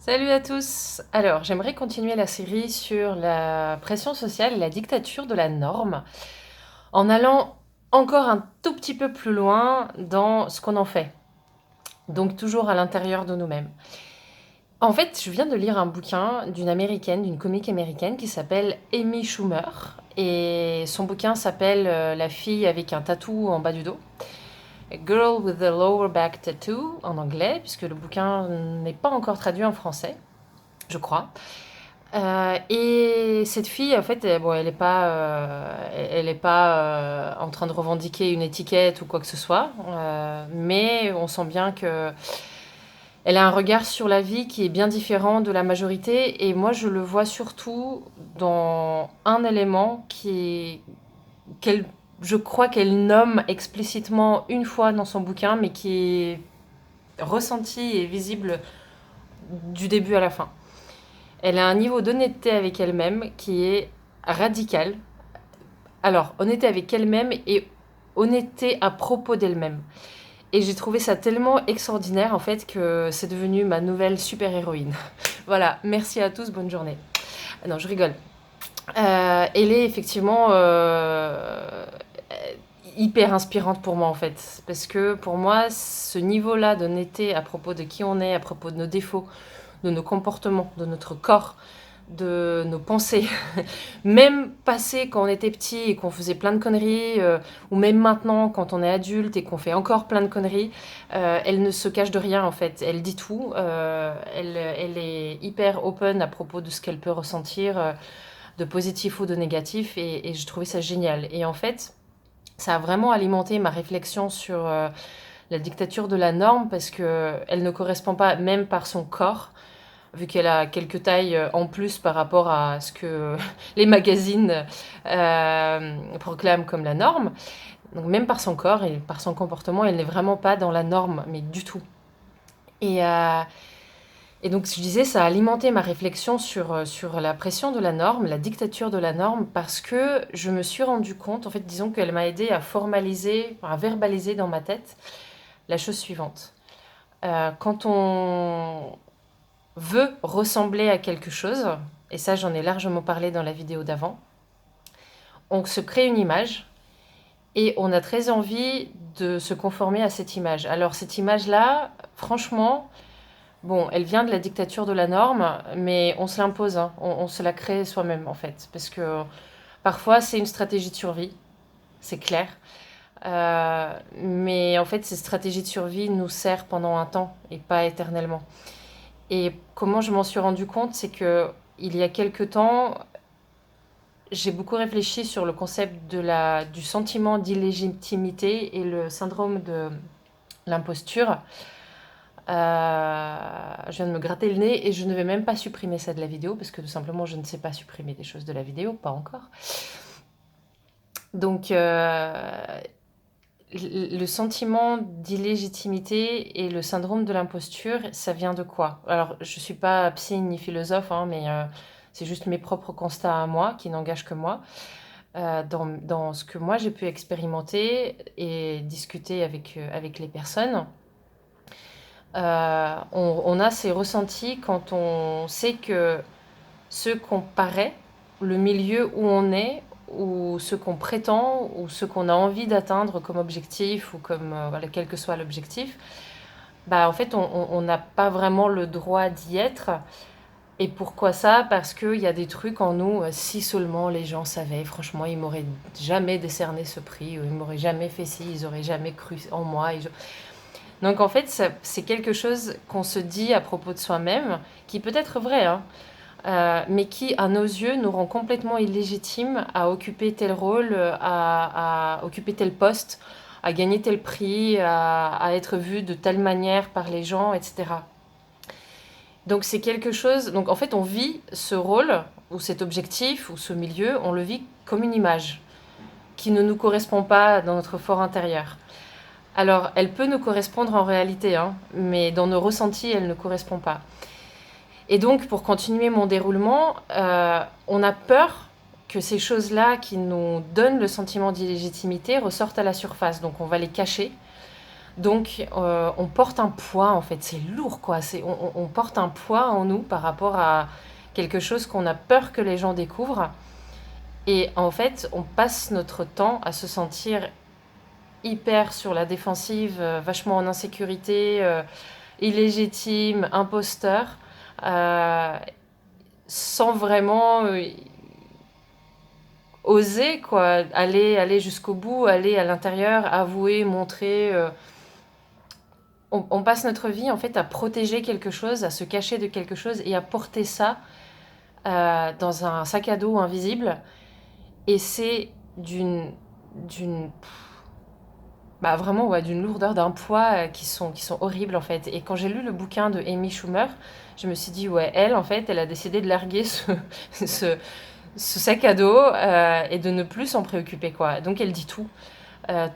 Salut à tous! Alors, j'aimerais continuer la série sur la pression sociale et la dictature de la norme, en allant encore un tout petit peu plus loin dans ce qu'on en fait, donc toujours à l'intérieur de nous-mêmes. En fait, je viens de lire un bouquin d'une américaine, d'une comique américaine qui s'appelle Amy Schumer, et son bouquin s'appelle La fille avec un tatou en bas du dos. A Girl with a Lower Back Tattoo en anglais, puisque le bouquin n'est pas encore traduit en français, je crois. Et cette fille, en fait, bon, elle est pas en train de revendiquer une étiquette ou quoi que ce soit, mais on sent bien que elle a un regard sur la vie qui est bien différent de la majorité. Et moi, je le vois surtout dans un élément qu'elle, je crois qu'elle nomme explicitement une fois dans son bouquin, mais qui est ressenti et visible du début à la fin. Elle a un niveau d'honnêteté avec elle-même qui est radical. Alors, honnêteté avec elle-même et honnêteté à propos d'elle-même. Et j'ai trouvé ça tellement extraordinaire en fait que c'est devenu ma nouvelle super-héroïne. Voilà, merci à tous, bonne journée. Non, je rigole. Elle est effectivement hyper inspirante pour moi en fait. Parce que pour moi, ce niveau-là d'honnêteté à propos de qui on est, à propos de nos défauts, de nos comportements, de notre corps, de nos pensées, même passé quand on était petit et qu'on faisait plein de conneries, ou même maintenant quand on est adulte et qu'on fait encore plein de conneries, elle ne se cache de rien en fait, elle dit tout, elle est hyper open à propos de ce qu'elle peut ressentir, de positif ou de négatif, et je trouvais ça génial. Et en fait, ça a vraiment alimenté ma réflexion sur la dictature de la norme, parce qu'elle ne correspond pas même par son corps, vu qu'elle a quelques tailles en plus par rapport à ce que les magazines proclament comme la norme. Donc même par son corps et par son comportement, elle n'est vraiment pas dans la norme, mais du tout. Et, euh, et donc je disais, ça a alimenté ma réflexion sur la pression de la norme, la dictature de la norme, parce que je me suis rendu compte, en fait, disons qu'elle m'a aidé à formaliser, à verbaliser dans ma tête la chose suivante. Quand on veut ressembler à quelque chose, et ça j'en ai largement parlé dans la vidéo d'avant, on se crée une image et on a très envie de se conformer à cette image. Alors cette image-là, franchement, bon, elle vient de la dictature de la norme, mais on se l'impose, hein. On se la crée soi-même en fait, parce que parfois c'est une stratégie de survie, c'est clair. Mais en fait, cette stratégie de survie nous sert pendant un temps et pas éternellement. Et comment je m'en suis rendu compte, c'est que il y a quelque temps, j'ai beaucoup réfléchi sur le concept du sentiment d'illégitimité et le syndrome de l'imposture. Je viens de me gratter le nez et je ne vais même pas supprimer ça de la vidéo parce que tout simplement je ne sais pas supprimer des choses de la vidéo, pas encore. Donc le sentiment d'illégitimité et le syndrome de l'imposture, ça vient de quoi? Alors, je ne suis pas psy ni philosophe, hein, mais c'est juste mes propres constats à moi, qui n'engagent que moi. Dans ce que moi j'ai pu expérimenter et discuter avec les personnes, on a ces ressentis quand on sait que ce qu'on paraît, le milieu où on est, ou ce qu'on prétend, ou ce qu'on a envie d'atteindre comme objectif, ou comme, voilà, quel que soit l'objectif, bah en fait, on n'a pas vraiment le droit d'y être. Et pourquoi ça? Parce qu'il y a des trucs en nous, si seulement les gens savaient, franchement, ils m'auraient jamais décerné ce prix, ou ils m'auraient jamais fait ci, ils auraient jamais cru en moi. Donc en fait, c'est quelque chose qu'on se dit à propos de soi-même, qui peut être vrai, hein, mais qui, à nos yeux, nous rend complètement illégitimes à occuper tel rôle, à occuper tel poste, à gagner tel prix, à être vu de telle manière par les gens, etc. Donc c'est quelque chose. Donc en fait, on vit ce rôle, ou cet objectif, ou ce milieu, on le vit comme une image qui ne nous correspond pas dans notre fort intérieur. Alors, elle peut nous correspondre en réalité, hein, mais dans nos ressentis, elle ne correspond pas. Et donc, pour continuer mon déroulement, on a peur que ces choses-là qui nous donnent le sentiment d'illégitimité ressortent à la surface. Donc, on va les cacher. Donc, on porte un poids, en fait, c'est lourd, quoi. On porte un poids en nous par rapport à quelque chose qu'on a peur que les gens découvrent. Et en fait, on passe notre temps à se sentir hyper sur la défensive, vachement en insécurité, illégitime, imposteur, euh, sans vraiment oser, quoi, aller jusqu'au bout, aller à l'intérieur, avouer, montrer. On passe notre vie en fait à protéger quelque chose, à se cacher de quelque chose et à porter ça dans un sac à dos invisible. Et c'est d'une bah vraiment ouais, d'une lourdeur, d'un poids qui sont horribles en fait. Et quand j'ai lu le bouquin de Amy Schumer, je me suis dit ouais, elle en fait, elle a décidé de larguer ce, ce sac à dos et de ne plus s'en préoccuper quoi. Donc elle dit tout. Euh,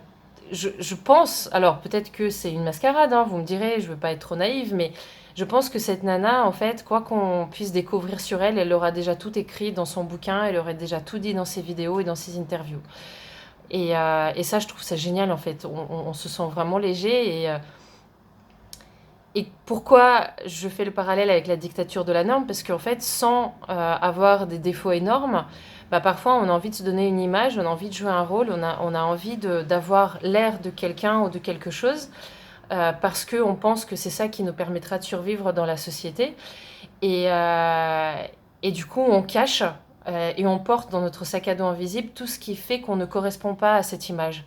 je pense, alors peut-être que c'est une mascarade, hein, vous me direz, je veux pas être trop naïve, mais je pense que cette nana, en fait, quoi qu'on puisse découvrir sur elle, elle aura déjà tout écrit dans son bouquin, elle aurait déjà tout dit dans ses vidéos et dans ses interviews. Et ça, je trouve ça génial, en fait. On se sent vraiment léger. Et pourquoi je fais le parallèle avec la dictature de la norme? Parce qu'en fait, sans avoir des défauts énormes, bah, parfois on a envie de se donner une image, on a envie de jouer un rôle, on a envie d'avoir l'air de quelqu'un ou de quelque chose, parce qu'on pense que c'est ça qui nous permettra de survivre dans la société. Et, euh, et du coup, on cache et on porte dans notre sac à dos invisible tout ce qui fait qu'on ne correspond pas à cette image.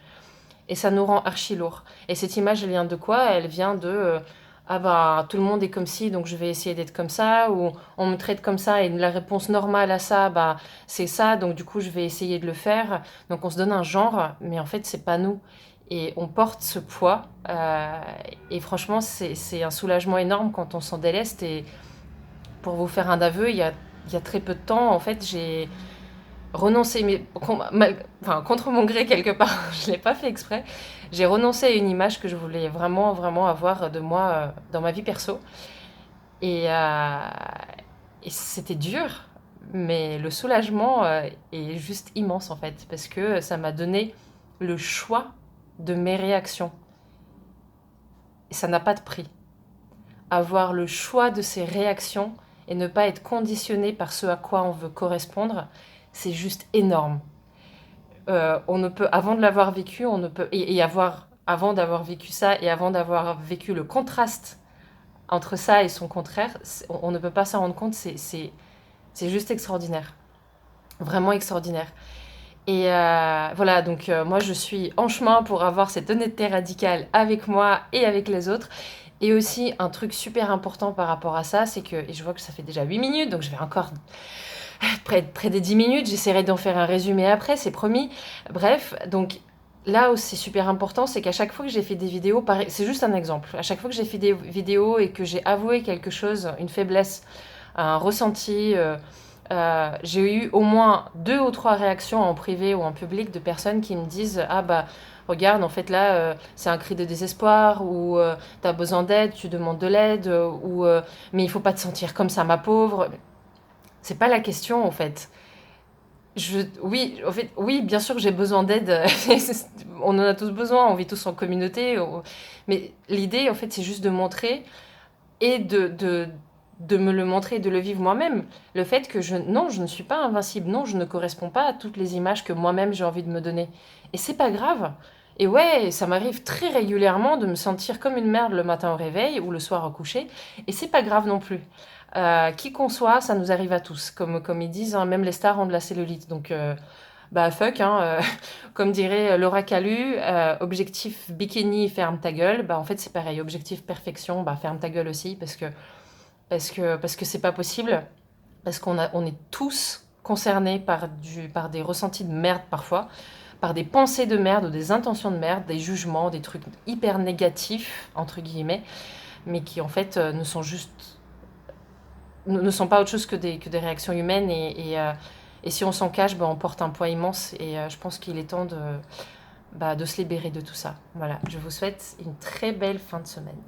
Et ça nous rend archi lourd. Et cette image, elle vient de quoi? Elle vient de ah bah tout le monde est comme ci, donc je vais essayer d'être comme ça, ou on me traite comme ça et la réponse normale à ça, bah c'est ça, donc du coup je vais essayer de le faire. Donc on se donne un genre, mais en fait c'est pas nous. Et on porte ce poids. Et franchement, c'est un soulagement énorme quand on s'en déleste. Et pour vous faire un aveu, il y a très peu de temps, en fait, j'ai renoncé, mais enfin, contre mon gré quelque part, je ne l'ai pas fait exprès. J'ai renoncé à une image que je voulais vraiment, vraiment avoir de moi dans ma vie perso. Et, euh, et c'était dur, mais le soulagement est juste immense en fait, parce que ça m'a donné le choix de mes réactions. Et ça n'a pas de prix. Avoir le choix de ses réactions et ne pas être conditionné par ce à quoi on veut correspondre, c'est juste énorme. On ne peut, avant de l'avoir vécu, on ne peut, avant d'avoir vécu ça et avant d'avoir vécu le contraste entre ça et son contraire, on ne peut pas s'en rendre compte, c'est juste extraordinaire. Vraiment extraordinaire. Et voilà, donc moi je suis en chemin pour avoir cette honnêteté radicale avec moi et avec les autres. Et aussi un truc super important par rapport à ça, c'est que, et je vois que ça fait déjà 8 minutes, donc je vais encore près des 10 minutes, j'essaierai d'en faire un résumé après, c'est promis. Bref, donc là où c'est super important, c'est qu'à chaque fois que j'ai fait des vidéos, c'est juste un exemple, à chaque fois que j'ai fait des vidéos et que j'ai avoué quelque chose, une faiblesse, un ressenti, j'ai eu au moins 2 ou 3 réactions en privé ou en public de personnes qui me disent ah bah regarde en fait là c'est un cri de désespoir ou t'as besoin d'aide, tu demandes de l'aide ou mais il faut pas te sentir comme ça ma pauvre. C'est pas la question en fait. Oui, en fait, oui, bien sûr que j'ai besoin d'aide. On en a tous besoin, on vit tous en communauté. Mais l'idée, en fait, c'est juste de montrer et de me le montrer et de le vivre moi-même. Le fait que non, je ne suis pas invincible. Non, je ne corresponds pas à toutes les images que moi-même j'ai envie de me donner. Et c'est pas grave. Et ouais, ça m'arrive très régulièrement de me sentir comme une merde le matin au réveil ou le soir au coucher. Et c'est pas grave non plus. Qui qu'on soit, ça nous arrive à tous. Comme ils disent, hein, même les stars ont de la cellulite. Donc, bah fuck, hein, comme dirait Laura Calu, objectif bikini, ferme ta gueule. Bah en fait, c'est pareil. Objectif perfection, bah ferme ta gueule aussi. Parce que c'est pas possible. Parce on est tous concernés par des ressentis de merde parfois. Par des pensées de merde ou des intentions de merde, des jugements, des trucs hyper négatifs, entre guillemets. Mais qui en fait ne sont pas autre chose que des réactions humaines et si on s'en cache, ben, on porte un poids immense et je pense qu'il est temps de se libérer de tout ça. Voilà, je vous souhaite une très belle fin de semaine.